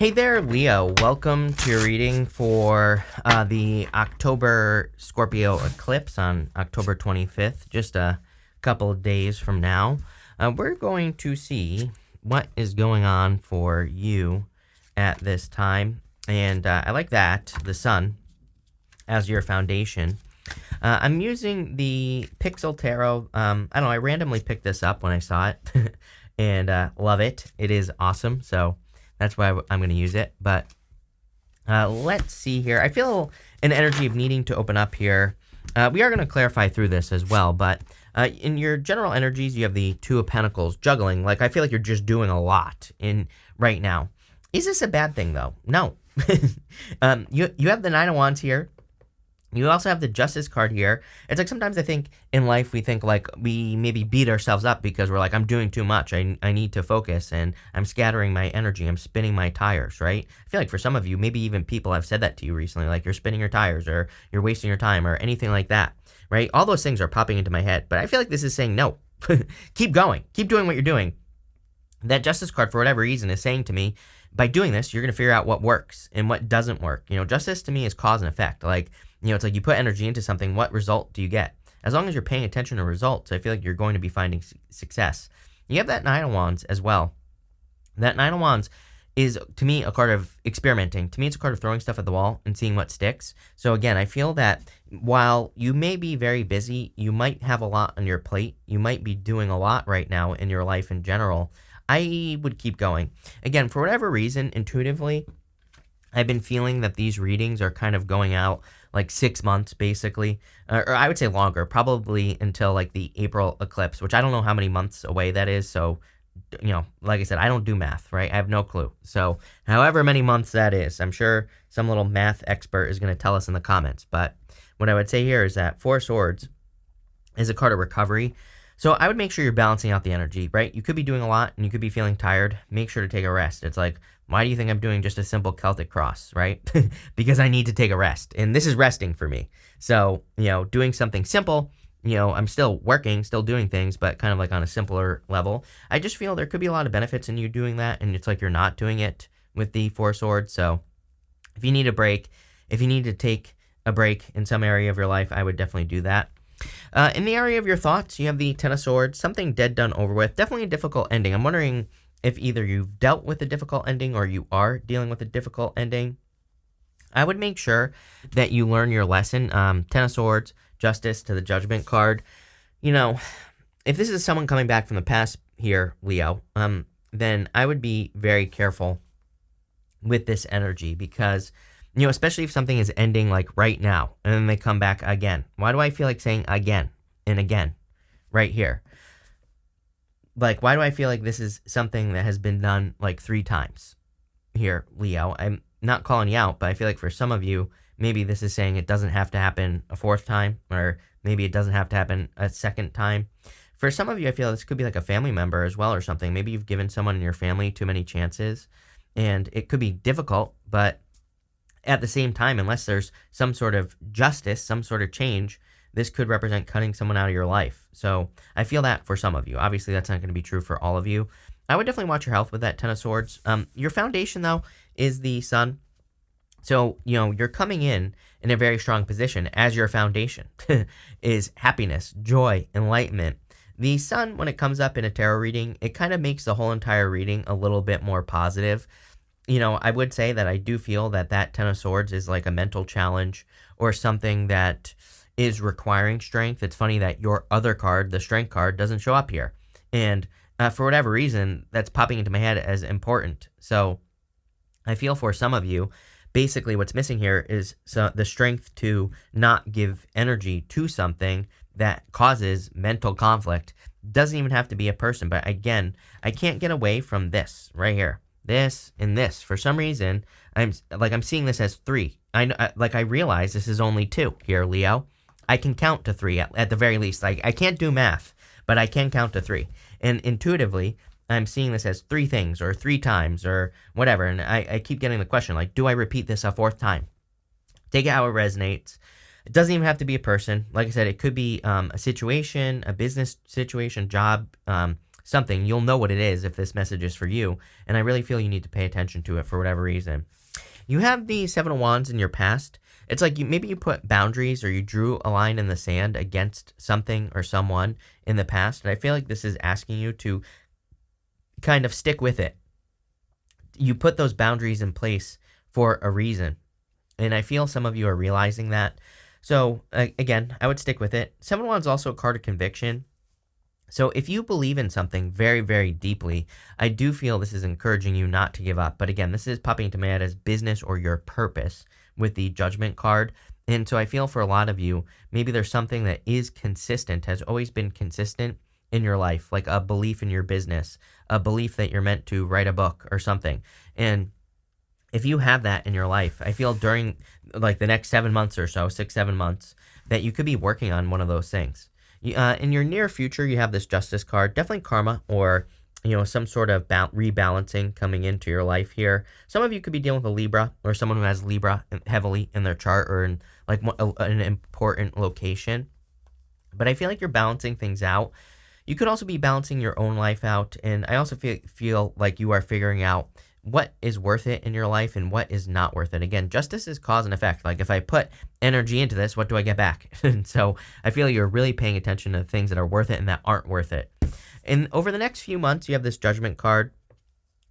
Hey there, Leo. Welcome to your reading for the October Scorpio eclipse on October 25th, just a couple of days from now. We're going to see what is going on for you at this time. And I like that, the sun, as your foundation. I'm using the Pixel Tarot. I don't know, I randomly picked this up when I saw it and love it. It is awesome. So that's why I'm going to use it. But let's see here. I feel an energy of needing to open up here. We are going to clarify through this as well. But in your general energies, you have the Two of Pentacles juggling. Like, I feel like you're just doing a lot in right now. Is this a bad thing, though? No. You have the Nine of Wands here. You also have the Justice card here. It's like sometimes I think in life we think like we maybe beat ourselves up because we're like, I'm doing too much. I need to focus and I'm scattering my energy. I'm spinning my tires, right? I feel like for some of you, maybe even people have said that to you recently, like you're spinning your tires or you're wasting your time or anything like that, right? All those things are popping into my head, but I feel like this is saying no. Keep going. Keep doing what you're doing. That Justice card, for whatever reason, is saying to me, by doing this, you're going to figure out what works and what doesn't work. You know, justice to me is cause and effect. Like, you know, it's like you put energy into something, what result do you get? As long as you're paying attention to results, I feel like you're going to be finding success. You have that Nine of Wands as well. That Nine of Wands is, to me, a card of experimenting. To me, it's a card of throwing stuff at the wall and seeing what sticks. So again, I feel that while you may be very busy, you might have a lot on your plate. You might be doing a lot right now in your life in general. I would keep going. Again, for whatever reason, intuitively, I've been feeling that these readings are kind of going out like 6 months, basically. Or I would say longer, probably until like the April eclipse, which I don't know how many months away that is. So, you know, like I said, I don't do math, right? I have no clue. So however many months that is, I'm sure some little math expert is going to tell us in the comments. But what I would say here is that Four of Swords is a card of recovery. So I would make sure you're balancing out the energy, right? You could be doing a lot and you could be feeling tired. Make sure to take a rest. It's like, why do you think I'm doing just a simple Celtic cross, right? Because I need to take a rest. And this is resting for me. So, you know, doing something simple, you know, I'm still working, still doing things, but kind of like on a simpler level. I just feel there could be a lot of benefits in you doing that. And it's like you're not doing it with the Four of Swords. So if you need a break, if you need to take a break in some area of your life, I would definitely do that. In the area of your thoughts, you have the Ten of Swords, something dead, done, over with. Definitely a difficult ending. I'm wondering if either you've dealt with a difficult ending or you are dealing with a difficult ending. I would make sure that you learn your lesson. Ten of Swords, Justice to the Judgment card. You know, if this is someone coming back from the past here, Leo, then I would be very careful with this energy because, you know, especially if something is ending like right now and then they come back again. Why do I feel like saying again and again right here? Like, why do I feel like this is something that has been done like 3 times here, Leo? I'm not calling you out, but I feel like for some of you, maybe this is saying it doesn't have to happen a 4th time, or maybe it doesn't have to happen a 2nd time. For some of you, I feel this could be like a family member as well or something. Maybe you've given someone in your family too many chances, and it could be difficult, but at the same time, unless there's some sort of justice, some sort of change, this could represent cutting someone out of your life. So I feel that for some of you. Obviously, that's not going to be true for all of you. I would definitely watch your health with that Ten of Swords. Your foundation, though, is the sun. So, you know, you're coming in a very strong position as your foundation is happiness, joy, enlightenment. The sun, when it comes up in a tarot reading, it kind of makes the whole entire reading a little bit more positive. You know, I would say that I do feel that that Ten of Swords is like a mental challenge or something that is requiring strength. It's funny that your other card, the Strength card, doesn't show up here. And for whatever reason, that's popping into my head as important. So I feel for some of you, basically what's missing here is the strength to not give energy to something that causes mental conflict. Doesn't even have to be a person. But again, I can't get away from this right here. This and this. For some reason, I'm seeing this as 3. I realize this is only 2 here, Leo. I can count to 3 at the very least. Like, I can't do math, but I can count to 3. And intuitively, I'm seeing this as 3 things or 3 times or whatever. And I keep getting the question, like, do I repeat this a 4th time? Take it how it resonates. It doesn't even have to be a person. Like I said, it could be a situation, a business situation, job, something, you'll know what it is if this message is for you. And I really feel you need to pay attention to it for whatever reason. You have the Seven of Wands in your past. It's like maybe you put boundaries or you drew a line in the sand against something or someone in the past. And I feel like this is asking you to kind of stick with it. You put those boundaries in place for a reason. And I feel some of you are realizing that. So again, I would stick with it. Seven of Wands is also a card of conviction. So if you believe in something very, very deeply, I do feel this is encouraging you not to give up. But again, this is popping into my head as business or your purpose with the Judgment card. And so I feel for a lot of you, maybe there's something that is consistent, has always been consistent in your life, like a belief in your business, a belief that you're meant to write a book or something. And if you have that in your life, I feel during like the next 7 months or so, 6-7 months, that you could be working on one of those things. In your near future, you have this Justice card, definitely karma or, some sort of rebalancing coming into your life here. Some of you could be dealing with a Libra or someone who has Libra heavily in their chart or in like an important location. But I feel like you're balancing things out. You could also be balancing your own life out. And I also feel like you are figuring out what is worth it in your life and what is not worth it. Again, justice is cause and effect. Like if I put energy into this, what do I get back? And so I feel you're really paying attention to the things that are worth it and that aren't worth it. And over the next few months, you have this Judgment card.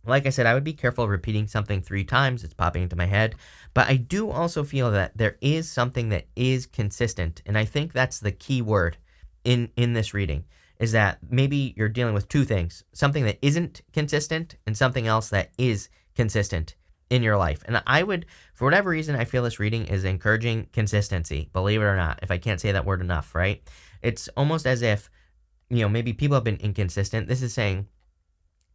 Like I said, I would be careful repeating something 3 times. It's popping into my head. But I do also feel that there is something that is consistent. And I think that's the key word in this reading, is that maybe you're dealing with 2 things, something that isn't consistent and something else that is consistent in your life. And I would, for whatever reason, I feel this reading is encouraging consistency, believe it or not, if I can't say that word enough, right? It's almost as if, maybe people have been inconsistent. This is saying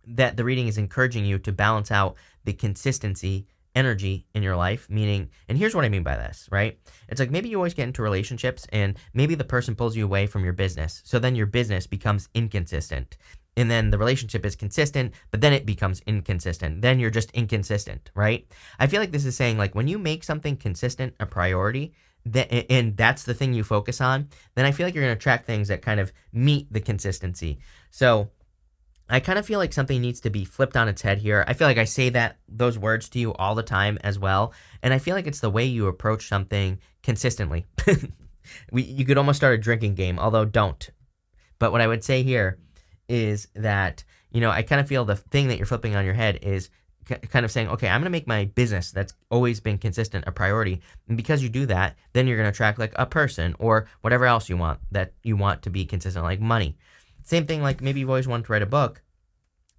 that the reading is encouraging you to balance out the consistency energy in your life, meaning, and here's what I mean by this, right? It's like maybe you always get into relationships and maybe the person pulls you away from your business. So then your business becomes inconsistent. And then the relationship is consistent, but then it becomes inconsistent. Then you're just inconsistent, right? I feel like this is saying like when you make something consistent a priority, and that's the thing you focus on, then I feel like you're going to attract things that kind of meet the consistency. So I kind of feel like something needs to be flipped on its head here. I feel like I say those words to you all the time as well. And I feel like it's the way you approach something consistently. You could almost start a drinking game, although don't. But what I would say here is that, I kind of feel the thing that you're flipping on your head is kind of saying, okay, I'm going to make my business that's always been consistent a priority. And because you do that, then you're going to attract like a person or whatever else you want that you want to be consistent, like money. Same thing, like maybe you've always wanted to write a book,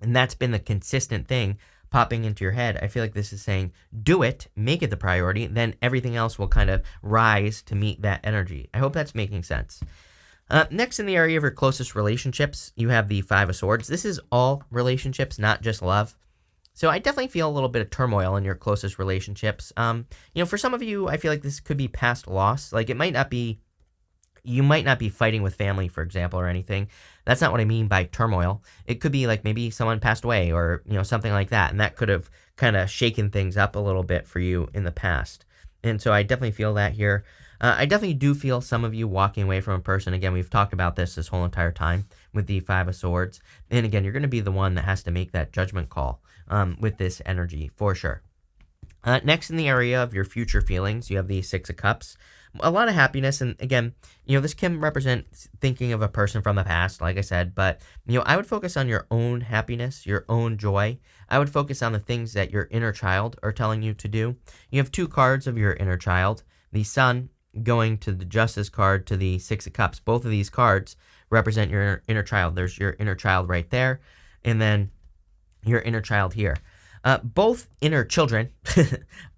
and that's been the consistent thing popping into your head. I feel like this is saying, do it, make it the priority, then everything else will kind of rise to meet that energy. I hope that's making sense. Next, in the area of your closest relationships, you have the Five of Swords. This is all relationships, not just love. So I definitely feel a little bit of turmoil in your closest relationships. For some of you, I feel like this could be past loss. Like you might not be fighting with family, for example, or anything. That's not what I mean by turmoil. It could be like maybe someone passed away or, something like that. And that could have kind of shaken things up a little bit for you in the past. And so I definitely feel that here. I definitely do feel some of you walking away from a person. Again, we've talked about this whole entire time with the Five of Swords. And again, you're going to be the one that has to make that judgment call with this energy for sure. Next, in the area of your future feelings, you have the Six of Cups. A lot of happiness, and again, this can represent thinking of a person from the past, like I said, but, I would focus on your own happiness, your own joy. I would focus on the things that your inner child are telling you to do. You have 2 cards of your inner child, the Sun going to the Justice card to the Six of Cups. Both of these cards represent your inner child. There's your inner child right there, and then your inner child here. Both inner children,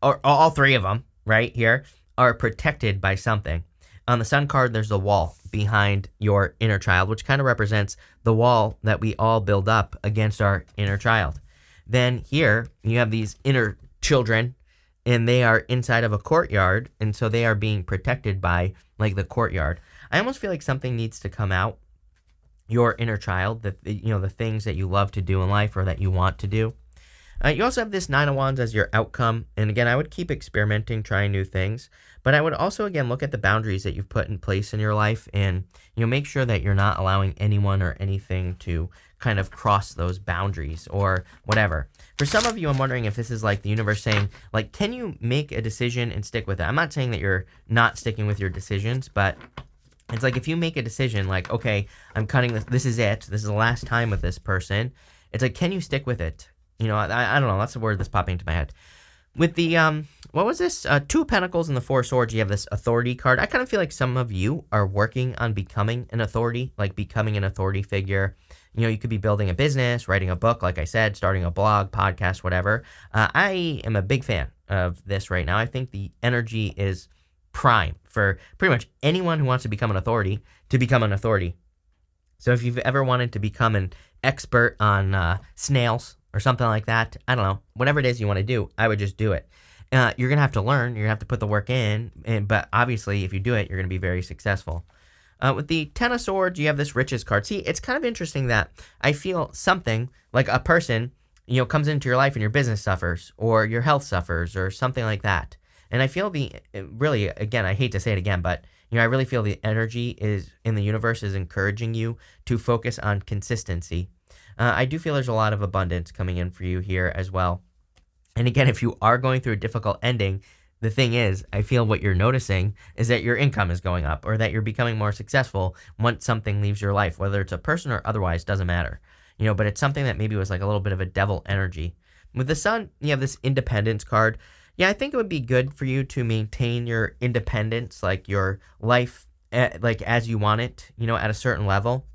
or all 3 of them right here, are protected by something. On the Sun card, there's the wall behind your inner child, which kind of represents the wall that we all build up against our inner child. Then here, you have these inner children, and they are inside of a courtyard, and so they are being protected by, like, the courtyard. I almost feel like something needs to come out, your inner child, the things that you love to do in life or that you want to do. You also have this Nine of Wands as your outcome. And again, I would keep experimenting, trying new things. But I would also, again, look at the boundaries that you've put in place in your life and, make sure that you're not allowing anyone or anything to kind of cross those boundaries or whatever. For some of you, I'm wondering if this is like the universe saying, like, can you make a decision and stick with it? I'm not saying that you're not sticking with your decisions, but it's like if you make a decision like, okay, I'm cutting this, this is it, this is the last time with this person. It's like, can you stick with it? I don't know. That's the word that's popping into my head. With the, what was this? Two of Pentacles and the Four of Swords, you have this authority card. I kind of feel like some of you are working on becoming an authority, like becoming an authority figure. You could be building a business, writing a book, like I said, starting a blog, podcast, whatever. I am a big fan of this right now. I think the energy is prime for pretty much anyone who wants to become an authority to become an authority. So if you've ever wanted to become an expert on snails, or something like that, I don't know, whatever it is you want to do, I would just do it. You're going to have to learn, you're going to have to put the work in, but obviously if you do it, you're going to be very successful. With the Ten of Swords, you have this Riches card. See, it's kind of interesting that I feel something, like a person, comes into your life and your business suffers, or your health suffers, or something like that. And I feel really, again, I hate to say it again, but I really feel the energy is in the universe is encouraging you to focus on consistency. I do feel there's a lot of abundance coming in for you here as well. And again, if you are going through a difficult ending, the thing is, I feel what you're noticing is that your income is going up or that you're becoming more successful once something leaves your life, whether it's a person or otherwise, doesn't matter. But it's something that maybe was like a little bit of a devil energy. With the Sun, you have this Independence card. Yeah, I think it would be good for you to maintain your independence, like your life, like as you want it, at a certain level.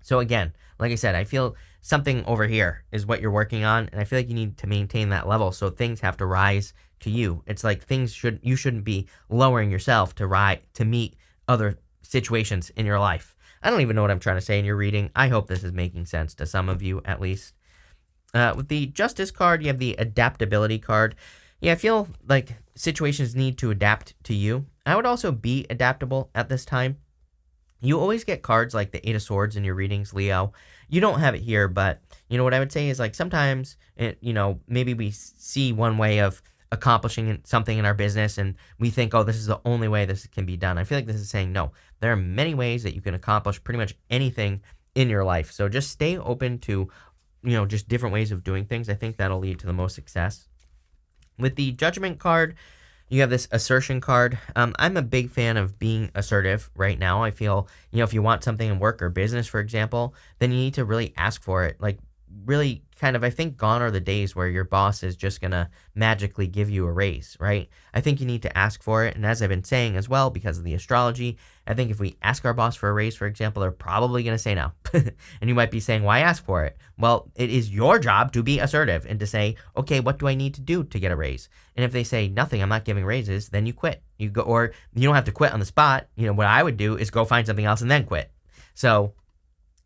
So again, like I said, I feel something over here is what you're working on, and I feel like you need to maintain that level so things have to rise to you. It's like you shouldn't be lowering yourself to meet other situations in your life. I don't even know what I'm trying to say in your reading. I hope this is making sense to some of you at least. With the Justice card, you have the Adaptability card. Yeah, I feel like situations need to adapt to you. I would also be adaptable at this time. You always get cards like the Eight of Swords in your readings, Leo. You don't have it here, but what I would say is like sometimes, maybe we see one way of accomplishing something in our business and we think, oh, this is the only way this can be done. I feel like this is saying, no, there are many ways that you can accomplish pretty much anything in your life. So just stay open to, just different ways of doing things. I think that'll lead to the most success. With the Judgment card, you have this Assertion card. I'm a big fan of being assertive right now. I feel, if you want something in work or business, for example, then you need to really ask for it. Like, really kind of, I think gone are the days where your boss is just going to magically give you a raise, right? I think you need to ask for it. And as I've been saying as well, because of the astrology, I think if we ask our boss for a raise, for example, they're probably going to say no. And you might be saying, why ask for it? Well, it is your job to be assertive and to say, okay, what do I need to do to get a raise? And if they say nothing, I'm not giving raises, then you quit. You go, or you don't have to quit on the spot. What I would do is go find something else and then quit. So,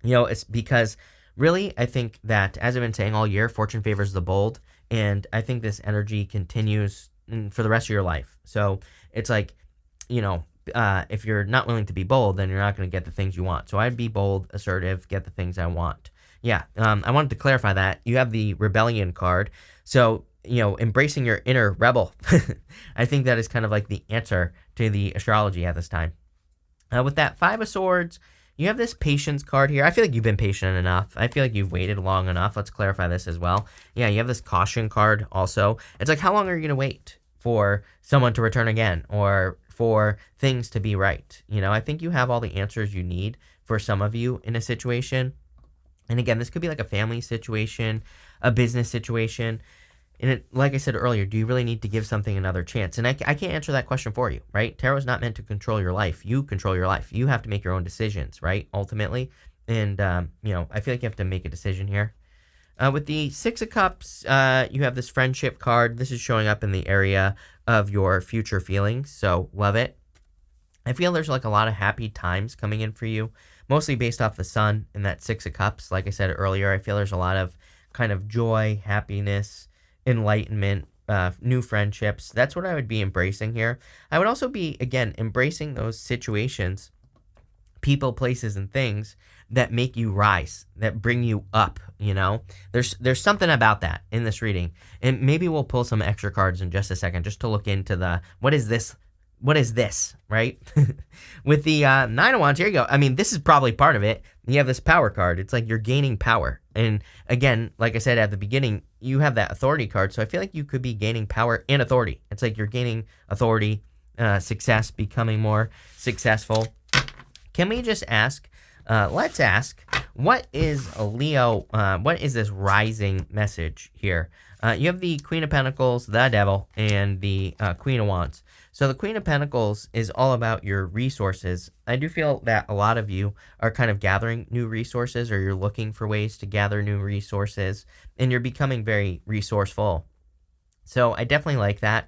it's because really, I think that, as I've been saying all year, fortune favors the bold, and I think this energy continues for the rest of your life. So it's like, if you're not willing to be bold, then you're not going to get the things you want. So I'd be bold, assertive, get the things I want. Yeah, I wanted to clarify that. You have the Rebellion card. So, embracing your inner rebel. I think that is kind of like the answer to the astrology at this time. With that Five of Swords, you have this Patience card here. I feel like you've been patient enough. I feel like you've waited long enough. Let's clarify this as well. Yeah, you have this Caution card also. It's like, how long are you going to wait for someone to return again or for things to be right? I think you have all the answers you need for some of you in a situation. And again, this could be like a family situation, a business situation. And like I said earlier, do you really need to give something another chance? And I can't answer that question for you, right? Tarot is not meant to control your life. You control your life. You have to make your own decisions, right? Ultimately. And, I feel like you have to make a decision here. With the Six of Cups, you have this Friendship card. This is showing up in the area of your future feelings. So love it. I feel there's like a lot of happy times coming in for you, mostly based off the Sun and that Six of Cups. Like I said earlier, I feel there's a lot of kind of joy, happiness, enlightenment, new friendships. That's what I would be embracing here. I would also be, again, embracing those situations people, places, and things that make you rise, that bring you up, you know? There's something about that in this reading. And maybe we'll pull some extra cards in just a second just to look into the what is this, right? With the Nine of Wands, here you go. I mean, this is probably part of it. You have this power card. It's like you're gaining power. And again, like I said at the beginning, you have that authority card. So I feel like you could be gaining power and authority. It's like you're gaining authority, success, becoming more successful. Can we just ask, let's ask, what is a Leo, what is this rising message here? You have the Queen of Pentacles, the Devil, and the Queen of Wands. So the Queen of Pentacles is all about your resources. I do feel that a lot of you are kind of gathering new resources, or you're looking for ways to gather new resources, and you're becoming very resourceful. So I definitely like that.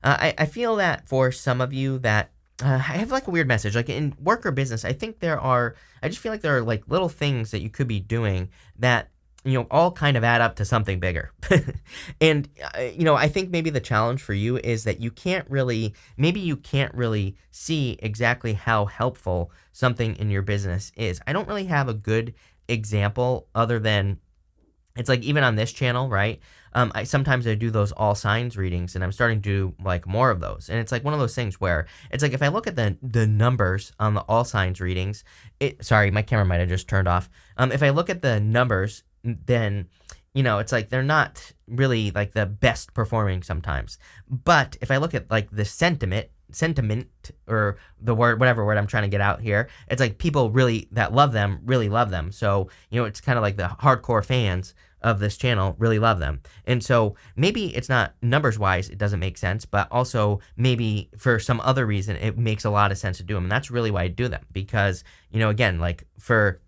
I feel that for some of you that I have like a weird message, like in work or business, I just feel like there are like little things that you could be doing that, you know, all kind of add up to something bigger. And, you know, I think maybe the challenge for you is that you can't really see exactly how helpful something in your business is. I don't really have a good example other than, it's like even on this channel, right? Sometimes I do those all signs readings, and I'm starting to do like more of those. And it's like one of those things where it's like if I look at the numbers on the all signs readings, sorry, my camera might have just turned off. If I look at the numbers, then, you know, it's like they're not really like the best performing sometimes. But if I look at like the sentiment, or the word, whatever word I'm trying to get out here, it's like people really that love them really love them. So, you know, it's kind of like the hardcore fans of this channel really love them. And so maybe it's not numbers wise, it doesn't make sense, but also maybe for some other reason, it makes a lot of sense to do them. And that's really why I do them, because, you know, again, like for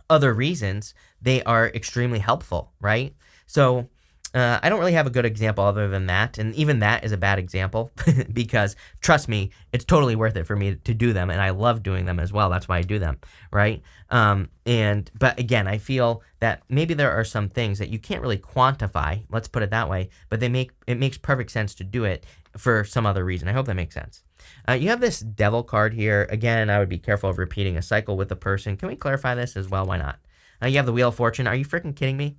other reasons, they are extremely helpful, right? So I don't really have a good example other than that. And even that is a bad example because trust me, it's totally worth it for me to do them. And I love doing them as well. That's why I do them. Right. But again, I feel that maybe there are some things that you can't really quantify. Let's put it that way. But it makes perfect sense to do it for some other reason. I hope that makes sense. You have this Devil card here. Again, I would be careful of repeating a cycle with a person. Can we clarify this as well? Why not? You have the Wheel of Fortune. Are you freaking kidding me?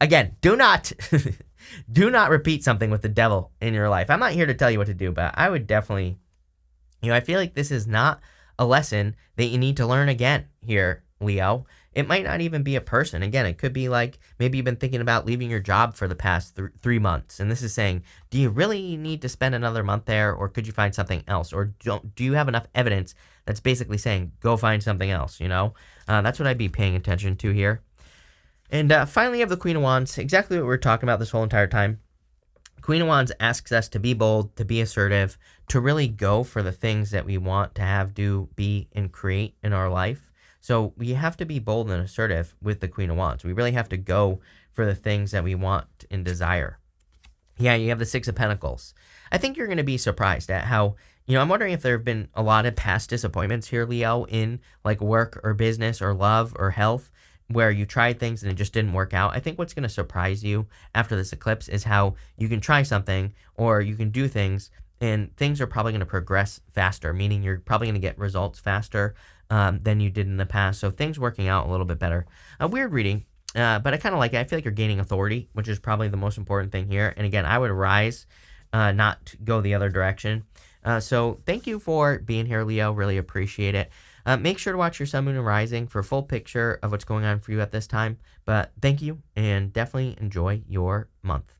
Again, do not repeat something with the Devil in your life. I'm not here to tell you what to do, but I would definitely, you know, I feel like this is not a lesson that you need to learn again here, Leo. It might not even be a person. Again, it could be like maybe you've been thinking about leaving your job for the past 3 months. And this is saying, do you really need to spend another month there, or could you find something else? Or do you have enough evidence that's basically saying, go find something else, you know? That's what I'd be paying attention to here. And finally, you have the Queen of Wands, exactly what we were talking about this whole entire time. Queen of Wands asks us to be bold, to be assertive, to really go for the things that we want to have, do, be, and create in our life. So we have to be bold and assertive with the Queen of Wands. We really have to go for the things that we want and desire. Yeah, you have the Six of Pentacles. I think you're going to be surprised at how, you know, I'm wondering if there have been a lot of past disappointments here, Leo, in like work or business or love or health, where you tried things and it just didn't work out. I think what's going to surprise you after this eclipse is how you can try something or you can do things and things are probably going to progress faster, meaning you're probably going to get results faster than you did in the past. So things working out a little bit better. A weird reading, but I kind of like it. I feel like you're gaining authority, which is probably the most important thing here. And again, I would rise, not go the other direction. So thank you for being here, Leo. Really appreciate it. Make sure to watch your Sun, Moon, and Rising for a full picture of what's going on for you at this time. But thank you, and definitely enjoy your month.